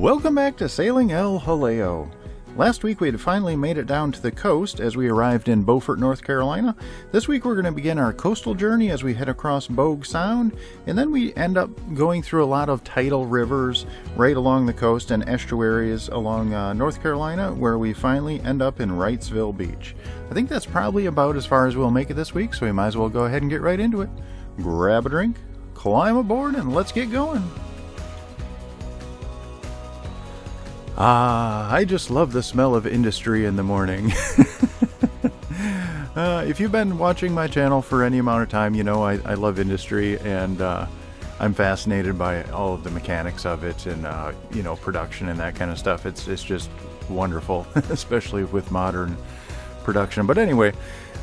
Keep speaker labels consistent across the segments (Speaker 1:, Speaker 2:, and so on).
Speaker 1: Welcome back to Sailing El Jaleo. Last week we had finally made it down to the coast as we arrived in Beaufort, North Carolina. This week we're going to begin our coastal journey as we head across Bogue Sound, and then we end up going through a lot of tidal rivers right along the coast and estuaries along North Carolina, where we finally end up in Wrightsville Beach. I think that's probably about as far as we'll make it this week, so we might as well go ahead and get right into it. Grab a drink, climb aboard, and let's get going. I just love the smell of industry in the morning. If you've been watching my channel for any amount of time, you know I love industry, and I'm fascinated by all of the mechanics of it and, production and that kind of stuff. It's just wonderful, especially with modern production. But anyway,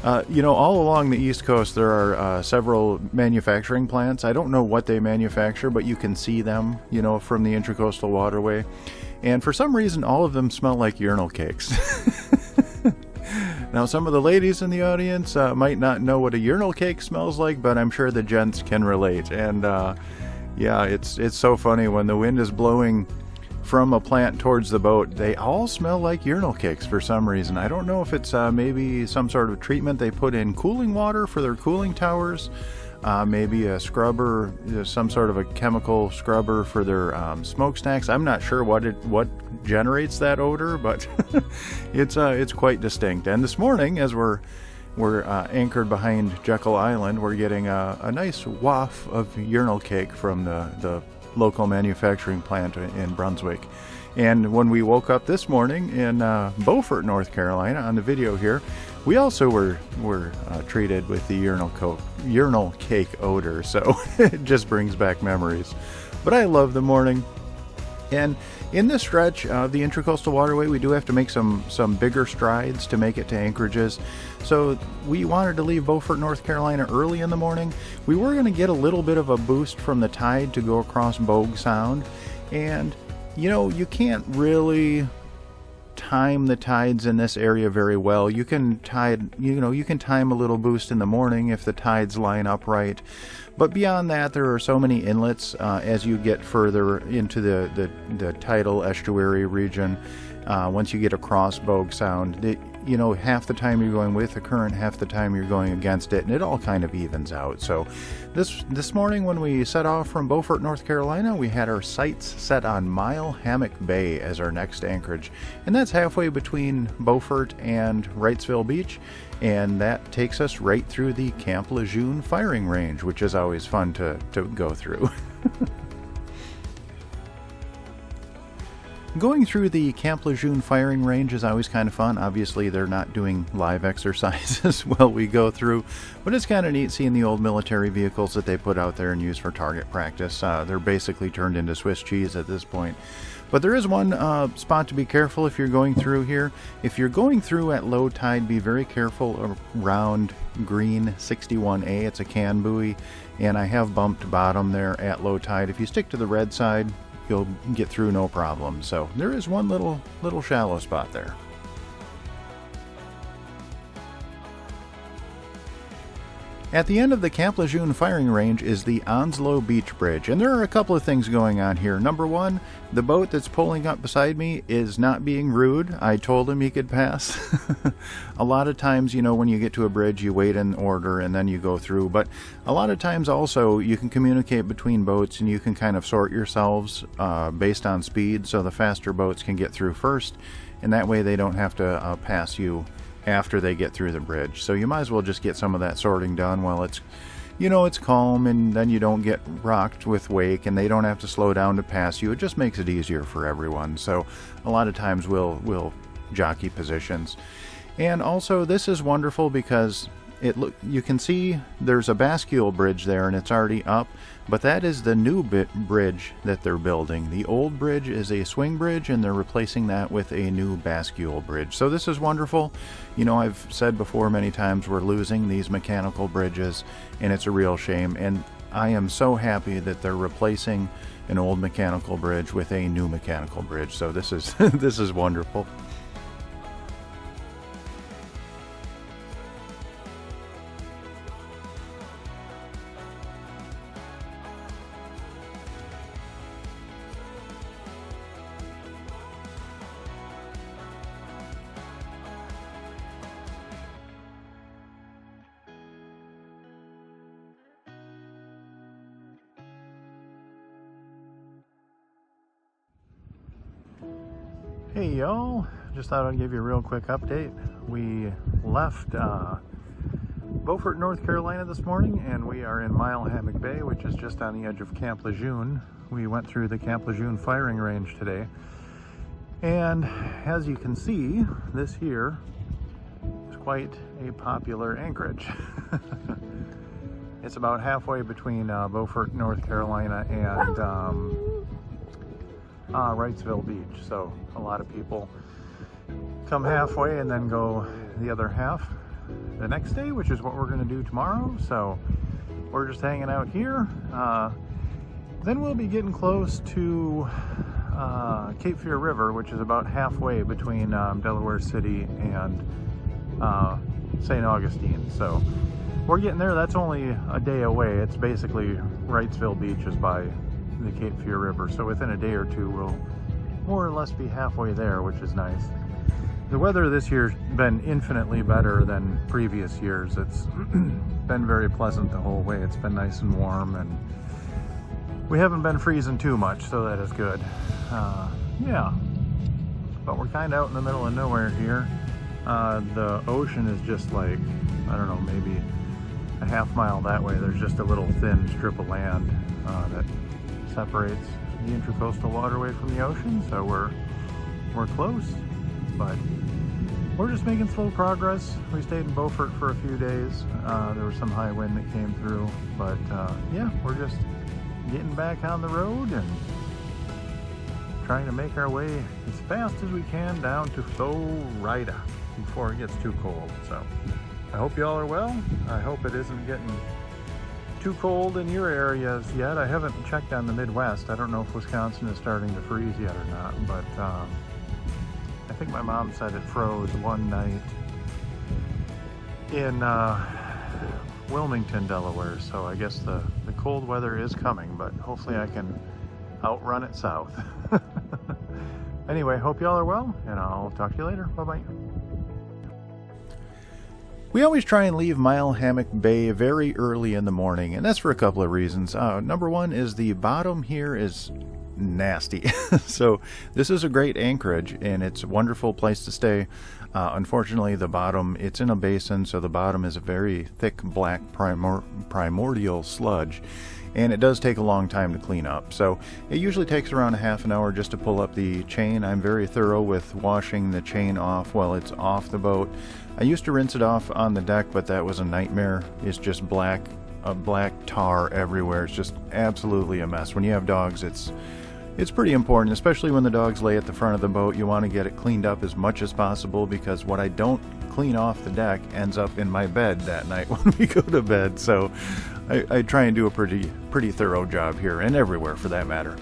Speaker 1: all along the East Coast there are several manufacturing plants. I don't know what they manufacture, but you can see them, from the Intracoastal Waterway. And for some reason, all of them smell like urinal cakes. Now, some of the ladies in the audience might not know what a urinal cake smells like, but I'm sure the gents can relate. And it's so funny when the wind is blowing from a plant towards the boat. They all smell like urinal cakes for some reason. I don't know if it's maybe some sort of treatment they put in cooling water for their cooling towers. Maybe a scrubber, some sort of a chemical scrubber for their smokestacks. I'm not sure what generates that odor, but it's quite distinct. And this morning, as we're anchored behind Jekyll Island, we're getting a nice waft of urinal cake from the local manufacturing plant in Brunswick. And when we woke up this morning in Beaufort, North Carolina, on the video here, we also were treated with the urinal cake odor, so it just brings back memories. But I love the morning. And in this stretch of the Intracoastal Waterway, we do have to make some bigger strides to make it to anchorages. So we wanted to leave Beaufort, North Carolina early in the morning. We were going to get a little bit of a boost from the tide to go across Bogue Sound. And, you can't really time the tides in this area very well. You can time a little boost in the morning if the tides line up right. But beyond that, there are so many inlets as you get further into the tidal estuary region. Once you get across Bogue Sound, half the time you're going with the current, half the time you're going against it, and it all kind of evens out. So this morning when we set off from Beaufort, North Carolina, we had our sights set on Mile Hammock Bay as our next anchorage, and that's halfway between Beaufort and Wrightsville Beach, and that takes us right through the Camp Lejeune firing range, which is always fun to go through. Going through the Camp Lejeune firing range is always kind of fun. Obviously, they're not doing live exercises while we go through, but it's kind of neat seeing the old military vehicles that they put out there and use for target practice. They're basically turned into Swiss cheese at this point. But there is one spot to be careful if you're going through here. If you're going through at low tide, be very careful around green 61A. It's a can buoy, and I have bumped bottom there at low tide. If you stick to the red side, you'll get through no problem. So there is one little shallow spot there. At the end of the Camp Lejeune firing range is the Onslow Beach Bridge, and there are a couple of things going on here. Number one, the boat that's pulling up beside me is not being rude. I told him he could pass. A lot of times, when you get to a bridge, you wait in order and then you go through, but a lot of times also you can communicate between boats and you can kind of sort yourselves based on speed, so the faster boats can get through first, and that way they don't have to pass you after they get through the bridge. So you might as well just get some of that sorting done while it's calm, and then you don't get rocked with wake and they don't have to slow down to pass you. It just makes it easier for everyone. So a lot of times we'll jockey positions. And also this is wonderful because you can see there's a bascule bridge there and it's already up, but that is the new bridge that they're building. The old bridge is a swing bridge and they're replacing that with a new bascule bridge. So this is wonderful. I've said before many times we're losing these mechanical bridges, and it's a real shame, and I am so happy that they're replacing an old mechanical bridge with a new mechanical bridge. So this is this is wonderful. Hey y'all, just thought I'd give you a real quick update. We left Beaufort, North Carolina this morning, and we are in Mile Hammock Bay, which is just on the edge of Camp Lejeune. We went through the Camp Lejeune firing range today, and as you can see, this here is quite a popular anchorage. It's about halfway between Beaufort, North Carolina and Wrightsville Beach, so a lot of people come halfway and then go the other half the next day, which is what we're going to do tomorrow. So we're just hanging out here. Then we'll be getting close to Cape Fear River, which is about halfway between Delaware City and St. Augustine. So we're getting there. That's only a day away. It's basically Wrightsville Beach is by the Cape Fear River, so within a day or two we'll more or less be halfway there, which is nice. The weather this year's been infinitely better than previous years. It's been very pleasant the whole way. It's been nice and warm, and we haven't been freezing too much, so that is good. Yeah, but we're kind of out in the middle of nowhere here. The ocean is just like, I don't know, maybe a half mile that way. There's just a little thin strip of land that separates the intracoastal waterway from the ocean, so we're close, but we're just making slow progress. We stayed in Beaufort for a few days. There was some high wind that came through, but yeah, we're just getting back on the road and trying to make our way as fast as we can down to Florida before it gets too cold. So I hope y'all are well. I hope it isn't getting too cold in your areas yet. I haven't checked on the Midwest. I don't know if Wisconsin is starting to freeze yet or not, but I think my mom said it froze one night in Wilmington, Delaware, so I guess the cold weather is coming, but hopefully I can outrun it south. Anyway, hope y'all are well, and I'll talk to you later. Bye-bye. We always try and leave Mile Hammock Bay very early in the morning, and that's for a couple of reasons. Number one is the bottom here is nasty. So this is a great anchorage, and it's a wonderful place to stay. Unfortunately, the bottom, it's in a basin, so the bottom is a very thick black primordial sludge, and it does take a long time to clean up. So it usually takes around a half an hour just to pull up the chain. I'm very thorough with washing the chain off while it's off the boat. I used to rinse it off on the deck, but that was a nightmare. It's just black tar everywhere. It's just absolutely a mess. When you have dogs, it's pretty important, especially when the dogs lay at the front of the boat. You want to get it cleaned up as much as possible, because what I don't clean off the deck ends up in my bed that night when we go to bed. So I try and do a pretty thorough job here, and everywhere for that matter.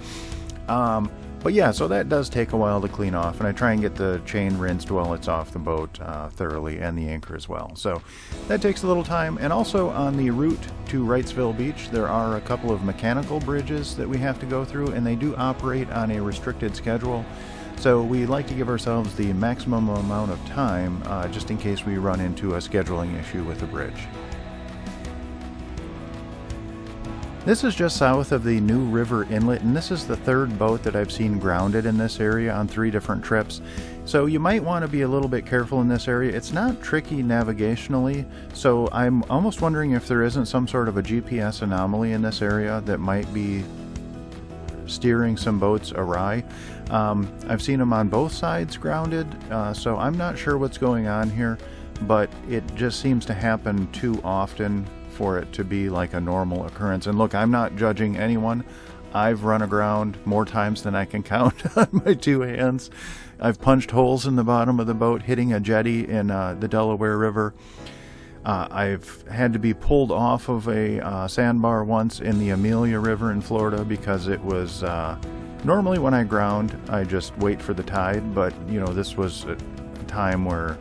Speaker 1: But yeah, so that does take a while to clean off, and I try and get the chain rinsed while it's off the boat thoroughly, and the anchor as well. So that takes a little time. And also on the route to Wrightsville Beach, there are a couple of mechanical bridges that we have to go through, and they do operate on a restricted schedule. So we like to give ourselves the maximum amount of time just in case we run into a scheduling issue with the bridge. This is just south of the New River Inlet, and this is the third boat that I've seen grounded in this area on 3 different trips. So you might want to be a little bit careful in this area. It's not tricky navigationally, so I'm almost wondering if there isn't some sort of a GPS anomaly in this area that might be steering some boats awry. I've seen them on both sides grounded, so I'm not sure what's going on here, but it just seems to happen too often for it to be like a normal occurrence. And look, I'm not judging anyone. I've run aground more times than I can count on my 2 hands. I've punched holes in the bottom of the boat hitting a jetty in the Delaware River. I've had to be pulled off of a sandbar once in the Amelia River in Florida because it was normally when I ground I just wait for the tide, but you know, this was a time where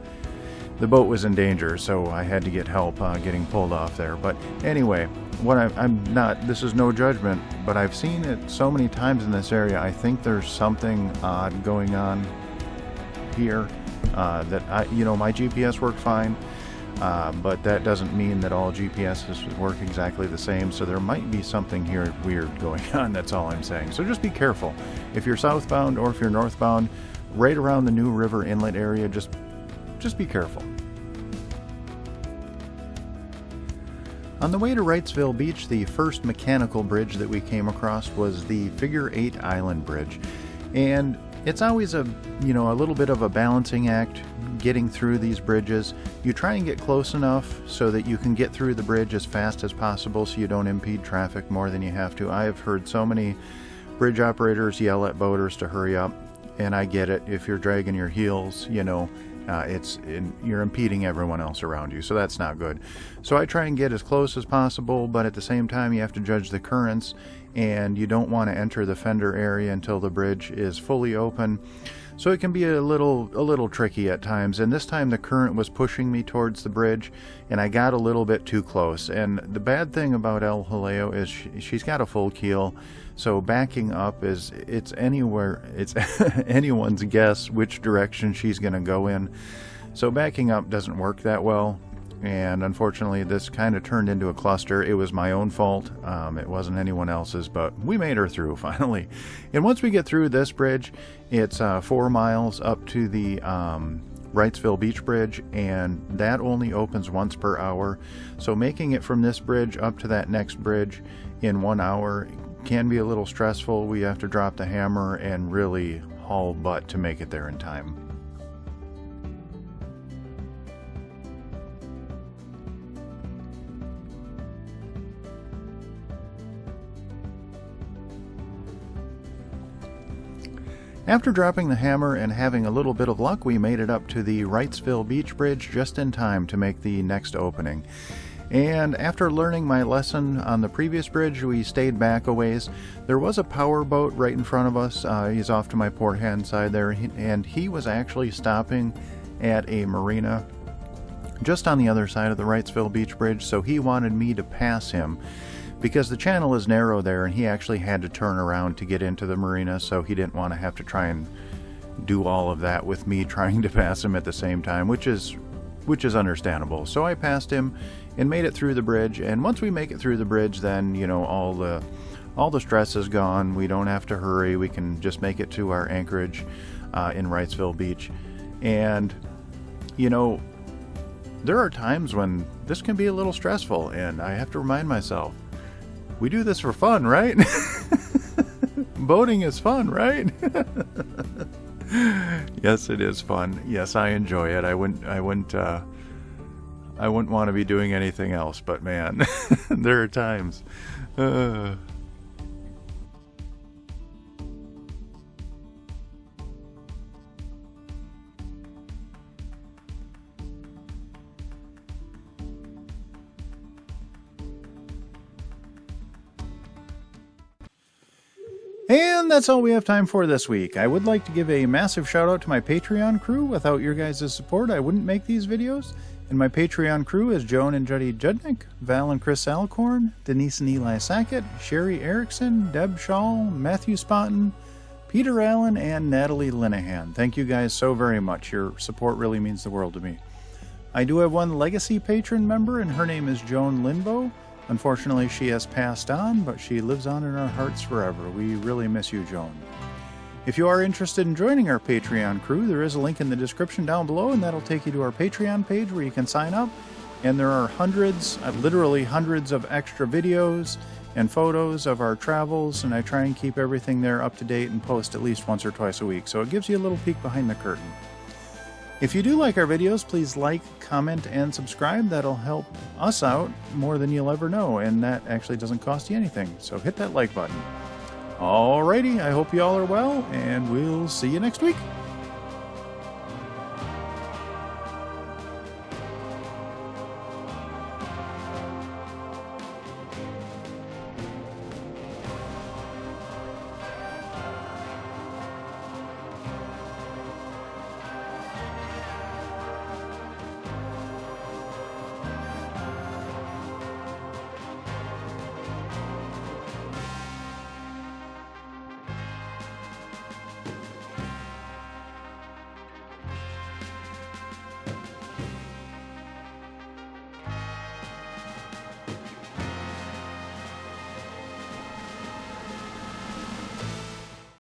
Speaker 1: the boat was in danger, so I had to get help getting pulled off there. But anyway, what I'm not, this is no judgment, but I've seen it so many times in this area. I think there's something odd going on here that you know, my GPS worked fine, but that doesn't mean that all GPSs work exactly the same. So there might be something here weird going on. That's all I'm saying. So just be careful. If you're southbound or if you're northbound, right around the New River Inlet area. Just be careful. On the way to Wrightsville Beach, the first mechanical bridge that we came across was the Figure 8 Island Bridge. And it's always a little bit of a balancing act getting through these bridges. You try and get close enough so that you can get through the bridge as fast as possible so you don't impede traffic more than you have to. I have heard so many bridge operators yell at boaters to hurry up, and I get it. If you're dragging your heels, you're impeding everyone else around you, so that's not good. So I try and get as close as possible, but at the same time you have to judge the currents, and you don't want to enter the fender area until the bridge is fully open. So it can be a little tricky at times, and this time the current was pushing me towards the bridge, and I got a little bit too close. And the bad thing about El Jaleo is she's got a full keel, so backing up it's anyone's guess which direction she's going to go in. So backing up doesn't work that well, and unfortunately this kind of turned into a cluster. It was my own fault. It wasn't anyone else's, but we made her through finally. And once we get through this bridge, it's 4 miles up to the Wrightsville Beach Bridge, and that only opens once per hour. So making it from this bridge up to that next bridge in 1 hour can be a little stressful. We have to drop the hammer and really haul butt to make it there in time. After dropping the hammer and having a little bit of luck, we made it up to the Wrightsville Beach Bridge just in time to make the next opening. And after learning my lesson on the previous bridge, we stayed back a ways. There was a power boat right in front of us. He's off to my port hand side there, and he was actually stopping at a marina just on the other side of the Wrightsville Beach Bridge, so he wanted me to pass him, because the channel is narrow there, and he actually had to turn around to get into the marina, so he didn't want to have to try and do all of that with me trying to pass him at the same time, which is understandable. So I passed him and made it through the bridge, and once we make it through the bridge, then all the stress is gone. We don't have to hurry. We can just make it to our anchorage in Wrightsville Beach. And there are times when this can be a little stressful, and I have to remind myself, we do this for fun, right? Boating is fun, right? Yes, it is fun. Yes, I enjoy it. I wouldn't want to be doing anything else, but man, there are times. And that's all we have time for this week. I would like to give a massive shout out to my Patreon crew. Without your guys' support, I wouldn't make these videos. And my Patreon crew is Joan and Juddy Judnick, Val and Chris Alcorn, Denise and Eli Sackett, Sherry Erickson, Deb Shaw, Matthew Spotton, Peter Allen, and Natalie Linehan. Thank you guys so very much. Your support really means the world to me. I do have one legacy patron member, and her name is Joan Linbo. Unfortunately, she has passed on, but she lives on in our hearts forever. We really miss you, Joan. If you are interested in joining our Patreon crew, there is a link in the description down below, and that'll take you to our Patreon page where you can sign up. And there are hundreds, literally hundreds of extra videos and photos of our travels, and I try and keep everything there up to date and post at least once or twice a week, so it gives you a little peek behind the curtain. If you do like our videos, please like, comment, and subscribe. That'll help us out more than you'll ever know, and that actually doesn't cost you anything, so hit that like button. Alrighty, I hope you all are well, and we'll see you next week.